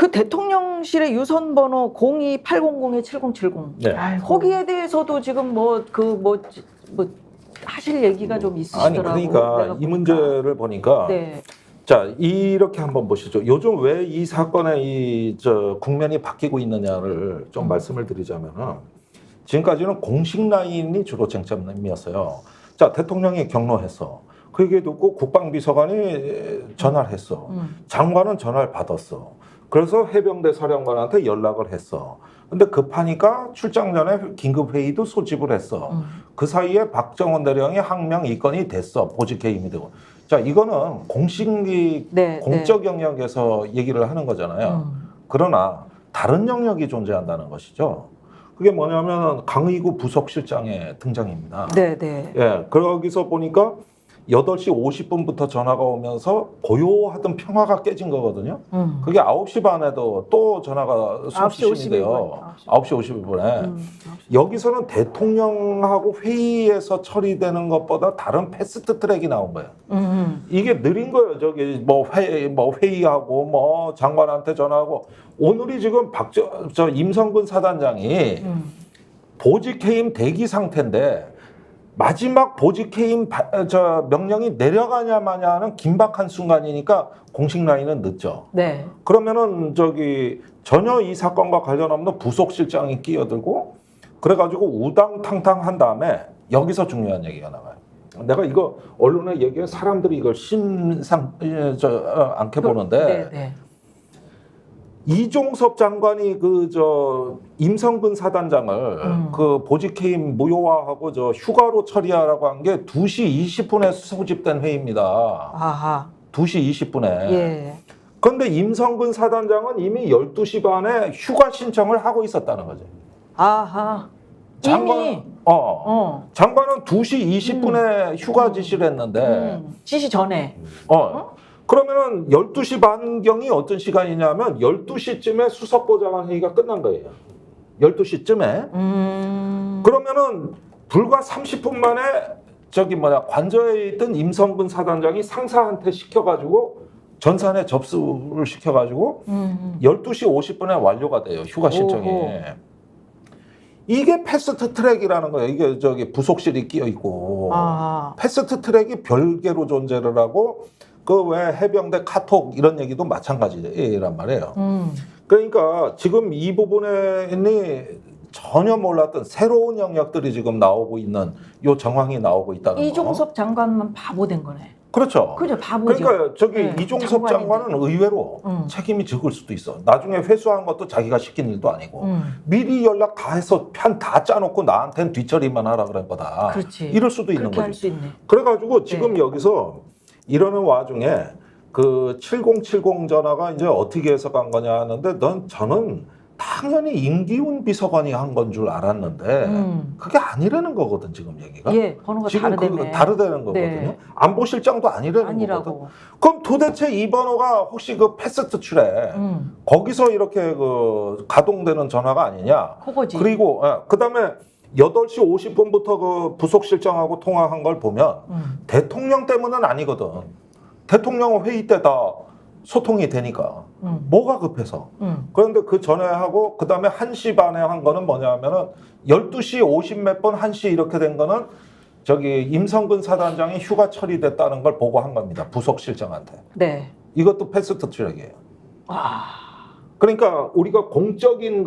그 대통령실의 유선 번호 02800-7070. 네. 거기에 대해서도 지금 뭐 하실 얘기가 좀 아니 있으시더라고요. 그러니까 내가 이 보니까. 문제를 보니까 네. 자 이렇게 한번 보시죠. 요즘 왜 이 사건의 국면이 바뀌고 있느냐를 좀 말씀을 드리자면은 지금까지는 공식 라인이 주로 쟁점이었어요. 자 대통령이 경로했어. 그 얘기 듣고 국방비서관이 전화를 했어. 장관은 전화를 받았어. 그래서 해병대 사령관한테 연락을 했어. 근데 급하니까 출장 전에 긴급 회의도 소집을 했어. 그 사이에 박정원 대령이 항명 입건이 됐어. 보직 해임이 되고. 자, 이거는 공적 영역에서 얘기를 하는 거잖아요. 그러나 다른 영역이 존재한다는 것이죠. 그게 뭐냐면 강의구 부속실장의 등장입니다. 네. 예, 거기서 보니까 8시 50분부터 전화가 오면서 고요하던 평화가 깨진 거거든요. 그게 9시 반에도 또 전화가送信이 돼요. 9시 51분에. 여기서는 대통령하고 회의에서 처리되는 것보다 다른 패스트 트랙이 나온 거예요. 이게 느린 거예요. 저기 회의하고 뭐 장관한테 전화하고 오늘이 지금 임성근 사단장이 보직 해임 대기 상태인데 마지막 보직 해임 명령이 내려가냐 마냐는 긴박한 순간이니까 공식 라인은 늦죠. 네. 그러면은 전혀 이 사건과 관련 없는 부속실장이 끼어들고 그래가지고 우당탕탕 한 다음에 여기서 중요한 얘기가 나와요. 내가 이거 언론에 얘기해 사람들이 이걸 않게 보는데 네. 이종섭 장관이 임성근 사단장을 그 보직해임 무효화하고 휴가로 처리하라고 한 게 2시 20분에 소집된 회의입니다. 아하. 2시 20분에. 예. 그런데 임성근 사단장은 이미 12시 반에 휴가 신청을 하고 있었다는 거죠. 아하. 이미. 장관은 2시 20분에 휴가 지시를 했는데. 지시 전에. 그러면은 12시 반경이 어떤 시간이냐면 12시쯤에 수석보좌관 회의가 끝난 거예요. 12시쯤에. 그러면은 불과 30분 만에 관저에 있던 임성근 사단장이 상사한테 시켜가지고 전산에 접수를 시켜가지고 12시 50분에 완료가 돼요. 휴가 신청이. 오호. 이게 패스트 트랙이라는 거예요. 이게 부속실이 끼어 있고 패스트 트랙이 별개로 존재를 하고 그 왜 해병대 카톡 이런 얘기도 마찬가지란 말이에요. 그러니까 지금 이 부분에 전혀 몰랐던 새로운 영역들이 지금 나오고 있는 요 정황이 나오고 있다는 거. 이종섭 장관만 바보 된 거네. 그렇죠. 그죠, 바보죠. 그러니까 이종섭 장관은 의외로 책임이 적을 수도 있어. 나중에 회수한 것도 자기가 시킨 일도 아니고 미리 연락 다 해서 편 다 짜놓고 나한테는 뒤처리만 하라 그런 거다. 그렇지. 이럴 수도 있는 거지. 할 수 있네. 그래가지고 지금 여기서 이러는 와중에 그 7070 전화가 이제 어떻게 해석한 거냐 하는데 저는 당연히 임기훈 비서관이 한 건 줄 알았는데 그게 아니라는 거거든 지금 얘기가. 예, 번호가 지금 다르다는 거거든요. 네. 안보실장도 아니라는 거거든. 그럼 도대체 이 번호가 혹시 그 패스트 출에 거기서 이렇게 가동되는 전화가 아니냐? 그거지. 그리고 그다음에 8시 50분부터 그 부속실장하고 통화한 걸 보면 대통령 때문은 아니거든. 대통령은 회의 때 다 소통이 되니까 뭐가 급해서. 그런데 그 전에 하고 그다음에 1시 반에 한 거는 뭐냐면은 12시 50 몇 분 1시 이렇게 된 거는 임성근 사단장이 휴가 처리됐다는 걸 보고한 겁니다. 부속실장한테. 네. 이것도 패스트 트랙이에요. 그러니까 우리가 공적인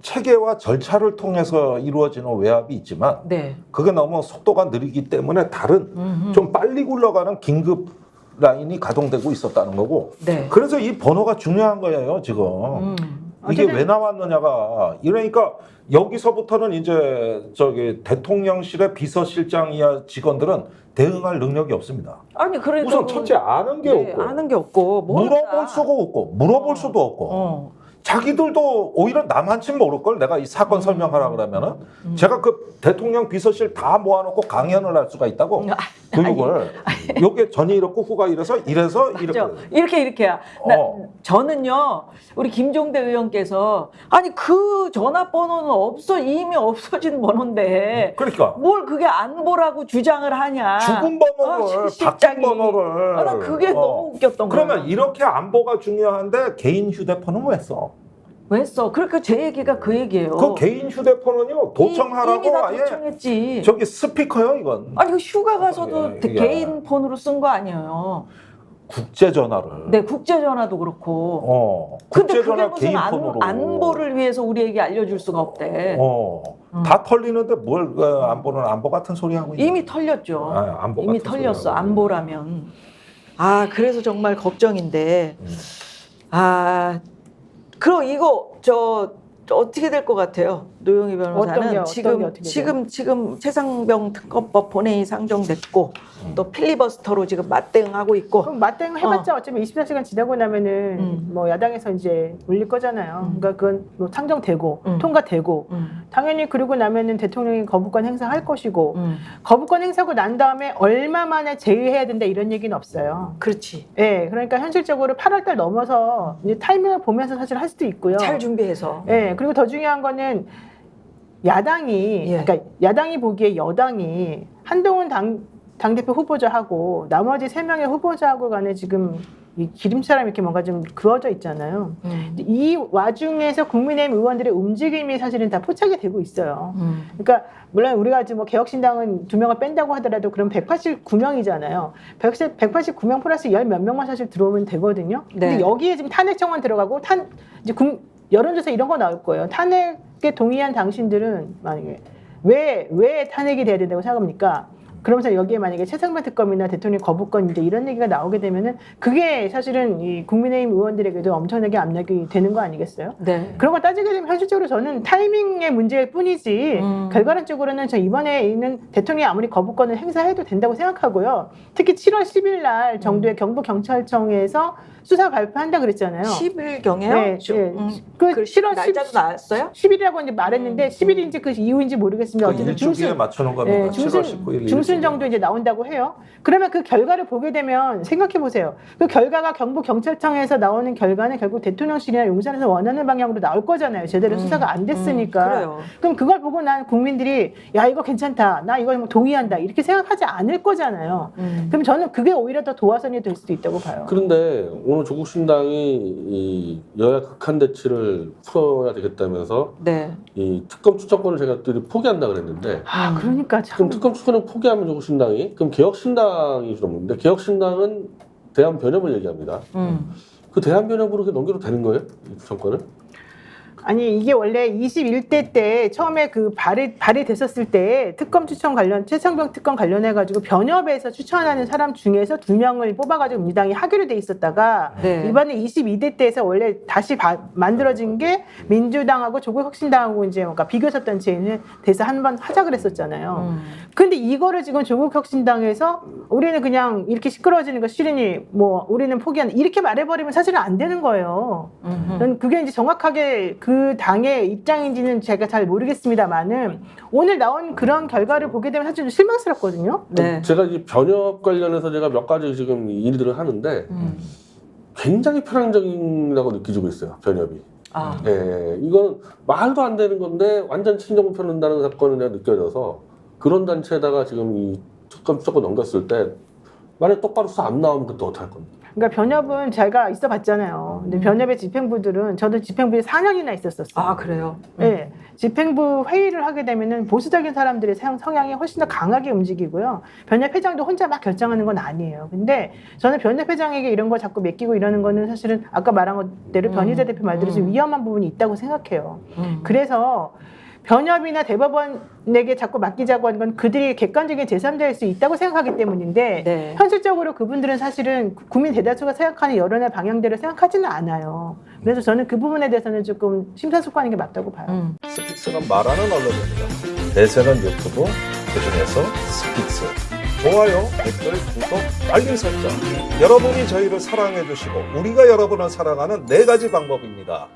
체계와 절차를 통해서 이루어지는 외압이 있지만 그게 너무 속도가 느리기 때문에 다른 좀 빨리 굴러가는 긴급 라인이 가동되고 있었다는 거고 그래서 이 번호가 중요한 거예요 지금. 이게 왜 나왔느냐가 이러니까 여기서부터는 이제 대통령실의 비서실장 이하 직원들은 대응할 능력이 없습니다. 아니 그래도 우선 첫째 아는 게 없고 아는 게 없고 물어볼 수가 없고 물어볼 수도 없고 자기들도 오히려 남한테 모를 걸 내가 이 사건 설명하라 그러면은 제가 그 대통령 비서실 다 모아놓고 강연을 할 수가 있다고 교육을 요게 전이 이렇고 후가 이래서 이렇게 이렇게야. 저는요 우리 김종대 의원께서 아니 그 전화번호는 이미 없어진 번호인데 그러니까 뭘 그게 안보라고 주장을 하냐. 죽은 번호를 바뀐 번호를 난 그게 너무 웃겼던 거예요. 그러면 이렇게 안보가 중요한데 개인 휴대폰은 왜 써? 왜 써? 그러니까 제 얘기가 그 얘기예요. 그 개인 휴대폰은요 도청하라고 이미 다 아예 도청했지. 저기 스피커요 이건. 아니 그 휴가 가서도 예. 개인 폰으로 쓴 거 아니에요. 국제 전화를. 네, 국제 전화도 그렇고. 국제 근데 전화 그게 무슨 개인 폰으로. 안보를 위해서 우리에게 알려줄 수가 없대. 다 털리는데 뭘 안보는 안보 같은 소리 하고 있는. 이미 털렸죠. 안보 이미 같은 털렸어. 소리 하고 안보라면. 그래서 정말 걱정인데. 그럼 이거 어떻게 될 것 같아요? 노영희 변호사는 지금 최상병 특검법 본회의 상정됐고 또 필리버스터로 지금 맞대응하고 있고. 그럼 맞대응 해봤자 어차피 24시간 지나고 나면은 뭐 야당에서 이제 올릴 거잖아요. 그러니까 그건 뭐 상정되고 통과되고 당연히 그러고 나면은 대통령이 거부권 행사할 것이고 거부권 행사하고 난 다음에 얼마 만에 제의해야 된다 이런 얘기는 없어요. 그렇지. 네, 그러니까 현실적으로 8월달 넘어서 이제 타이밍을 보면서 사실 할 수도 있고요. 잘 준비해서. 네, 그리고 더 중요한 거는 야당이 그러니까 야당이 보기에 여당이 한동훈 당대표 후보자하고 나머지 3명의 후보자하고 간에 지금 이 기름처럼 이렇게 뭔가 좀 그어져 있잖아요. 이 와중에서 국민의힘 의원들의 움직임이 사실은 다 포착이 되고 있어요. 그러니까 물론 우리가 지금 뭐 개혁신당은 2명을 뺀다고 하더라도 그럼 189명이잖아요. 189명 플러스 10몇 명만 사실 들어오면 되거든요. 근데 여기에 지금 탄핵 청원 들어가고 이제 여론조사 이런 거 나올 거예요. 탄핵에 동의한 당신들은 만약에 왜 탄핵이 돼야 된다고 생각합니까? 그러면서 여기에 만약에 최상병 특검이나 대통령 거부권 이제 이런 얘기가 나오게 되면은 그게 사실은 이 국민의힘 의원들에게도 엄청나게 압력이 되는 거 아니겠어요? 네. 그런 거 따지게 되면 현실적으로 저는 타이밍의 문제일 뿐이지 결과론적으로는 저 이번에 있는 대통령이 아무리 거부권을 행사해도 된다고 생각하고요. 특히 7월 10일 날 정도에 경북경찰청에서 수사 발표한다 그랬잖아요. 10일경에요? 네, 그 7월 날짜도 나왔어요? 10일이라고 이제 말했는데 10일인지 그 이후인지 모르겠습니다. 그 일주기에 맞추는 겁니다. 7월 19일 중순 정도 이제 나온다고 해요. 그러면 그 결과를 보게 되면 생각해 보세요. 그 결과가 경북경찰청에서 나오는 결과는 결국 대통령실이나 용산에서 원하는 방향으로 나올 거잖아요. 제대로 수사가 안 됐으니까. 그래요. 그럼 그걸 보고 난 국민들이 야 이거 괜찮다. 나 이거 뭐 동의한다. 이렇게 생각하지 않을 거잖아요. 그럼 저는 그게 오히려 더 도화선이 될 수도 있다고 봐요. 그런데 오늘 조국 신당이 이 여야 극한 대치를 풀어야 되겠다면서 이 특검 추천권을 제가들이 포기한다 그랬는데 그러니까 참. 그럼 특검 추천을 포기하면 조국 신당이 그럼 개혁신당이 좀 없는데 개혁신당은 대한변협을 얘기합니다. 그 대한변협으로 넘겨도 되는 거예요? 이 추천권을? 아니 이게 원래 21대 때 처음에 그 발의됐었을 때 특검 추천 관련 최상병 특검 관련해가지고 변협에서 추천하는 사람 중에서 2명을 뽑아가지고 민주당이 하기로 돼 있었다가 이번에 22대 때에서 원래 다시 만들어진 게 민주당하고 조국혁신당하고 이제 뭔가 비교섭단체에 대해서 한번 하자 그랬었잖아요. 근데 이거를 지금 조국혁신당에서 우리는 그냥 이렇게 시끄러워지는 거 싫으니 뭐 우리는 포기한다 이렇게 말해버리면 사실은 안 되는 거예요. 그게 이제 정확하게 그 당의 입장인지는 제가 잘 모르겠습니다만은 오늘 나온 그런 결과를 보게 되면 사실 좀 실망스럽거든요. 제가 이 변협 관련해서 제가 몇 가지 지금 일들을 하는데 굉장히 편향적이라고 느껴지고 있어요. 변협이. 이건 말도 안 되는 건데 완전 친정을 펴는다는 사건이 내가 느껴져서 그런 단체에다가 지금 이 특검 추천권 넘겼을 때 만약 똑바로 수사 안 나오면 그때 어떡할 겁니까? 그러니까 변협은 제가 있어봤잖아요. 근데 변협의 집행부들은 저도 집행부에 4년이나 있었었어요. 그래요? 네, 집행부 회의를 하게 되면은 보수적인 사람들의 성향이 훨씬 더 강하게 움직이고요. 변협 회장도 혼자 막 결정하는 건 아니에요. 근데 저는 변협 회장에게 이런 거 자꾸 맡기고 이러는 거는 사실은 아까 말한 대로 변희재 대표 말대로 좀 위험한 부분이 있다고 생각해요. 그래서 변협이나 대법원에게 자꾸 맡기자고 하는 건 그들이 객관적인 제3자일 수 있다고 생각하기 때문인데 현실적으로 그분들은 사실은 국민 대다수가 생각하는 여론의 방향대로 생각하지는 않아요. 그래서 저는 그 부분에 대해서는 조금 심사숙고하는 게 맞다고 봐요. 스픽스가 말하는 언론입니다. 대세는 유튜브, 그중에서 스픽스. 좋아요, 댓글, 구독, 알림 설정. 여러분이 저희를 사랑해 주시고 우리가 여러분을 사랑하는 4가지 방법입니다.